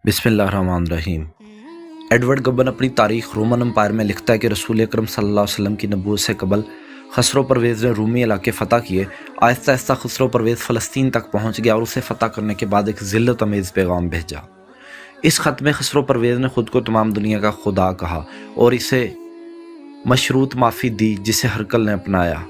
बिस्मिल्लाहिर्रहमानिर्रहीम। एडवर्ड गबन अपनी तारीख रोमन एम्पायर में लिखता है कि रसूल अकरम सल्लल्लाहु अलैहि वसल्लम की नबूवत से कबल खसरो परवेज़ ने रूमी इलाके फ़तह किए। आहिस्ता आहिस्ता खसरो परवेज़ फ़लस्तीन तक पहुँच गया और उसे फ़तह करने के बाद एक ज़िल्लत अमेज़ पैगाम भेजा। इस ख़त में खसरो परवेज़ ने ख़ुद को तमाम दुनिया का खुदा कहा और इसे मशरूत माफ़ी दी जिसे हरकल ने अपनाया।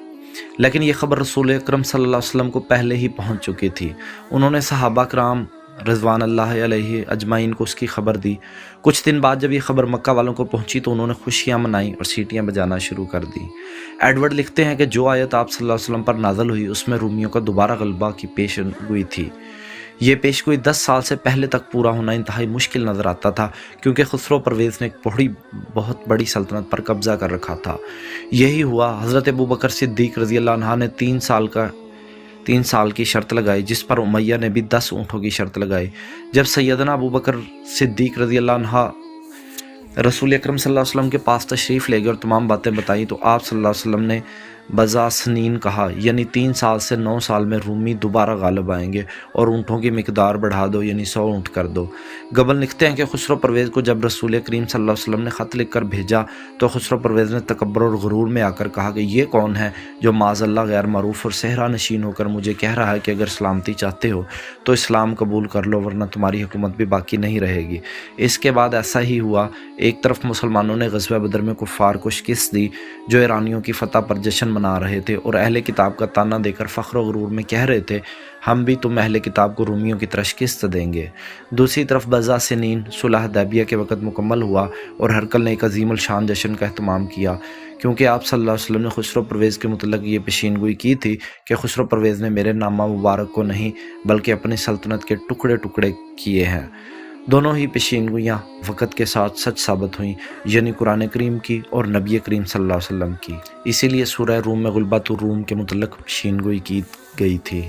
लेकिन ये ख़बर रसूल अकरम सल्लल्लाहु अलैहि वसल्लम को पहले ही पहुँच चुकी थी। उन्होंने सहाबा कराम रज़वान अल्लाह अलैहि अजमाइन को उसकी खबर दी। कुछ दिन बाद जब ये खबर मक्का वालों को पहुंची तो उन्होंने खुशियां मनाई और सीटियां बजाना शुरू कर दी। एडवर्ड लिखते हैं कि जो आयत आप सल्लल्लाहु अलैहि वसल्लम पर नाज़िल हुई उसमें रूमियों का दोबारा गलबा की पेशगोई थी। ये पेशगोई 10 साल से पहले तक पूरा होना इंतहाई मुश्किल नज़र आता था, क्योंकि खसरो परवेज़ ने एक बहुत बड़ी सल्तनत पर कब्ज़ा कर रखा था। यही हुआ। हज़रत अबू बकर सिद्दीक़ रज़ी अल्लाह अन्हु ने 3 साल की शर्त लगाई, जिस पर उमैया ने भी 10 ऊँटों की शर्त लगाई। जब सैयदना अबू बकर सिद्दीक़ रज़ी अल्लाह अन्हु रसूल अकरम सल्लल्लाहु अलैहि वसल्लम के पास तशरीफ़ ले गए और तमाम बातें बताई तो आप सल्लल्लाहु अलैहि वसल्लम ने बज़ा सनीन कहा, यानी 3 साल से 9 साल में रूमी दोबारा गालिब आएंगे और ऊँटों की मिकदार बढ़ा दो, यानी 100 ऊँट कर दो। गबन लिखते हैं कि खुसरो परवेज़ को जब रसूल करीम सल्लल्लाहु अलैहि वसल्लम ने ख़त लिख कर भेजा तो खुसरो परवेज़ ने तकब्बुर और गुरूर में आकर कहा कि ये कौन है जो माज़अल्लाह गैर मरूफ़ और सहरा नशीन होकर मुझे कह रहा है कि अगर सलामती चाहते हो तो इस्लाम कबूल कर लो, वरना तुम्हारी हुकूमत भी बाकी नहीं रहेगी। इसके बाद ऐसा ही हुआ। एक तरफ मुसलमानों ने ग़ज़वा बदर में कुफ़ार को शिकस्त दी जो ईरानियों की फ़तह पर जश्न मना रहे थे और अहले किताब का ताना देकर फ़ख्र और गुरूर में कह रहे थे हम भी तुम अहले किताब को रूमियों की तरह शिकस्त देंगे। दूसरी तरफ बज़ा सनीन सुलह हुदैबिया के वक़्त मुकम्मल हुआ और हरकल ने एक अज़ीमुल शान जश्न का एहतमाम किया, क्योंकि आप सल्लल्लाहु अलैहि वसल्लम ने खुसरो परवेज़ के मुतल्लिक़ ये पेशीनगोई की थी कि खुसरो परवेज़ ने मेरे नामा मुबारक को नहीं बल्कि अपनी सल्तनत के टुकड़े टुकड़े किए हैं। दोनों ही पेशीनगोइयाँ वक़्त के साथ सच साबित हुईं, यानी कुरान करीम की और नबी करीम सल्लल्लाहु अलैहि वसल्लम की। इसीलिए सूरह रूम में गुलबातुर रूम के मुतल्लिक़ पेशीनगोई की गई थी।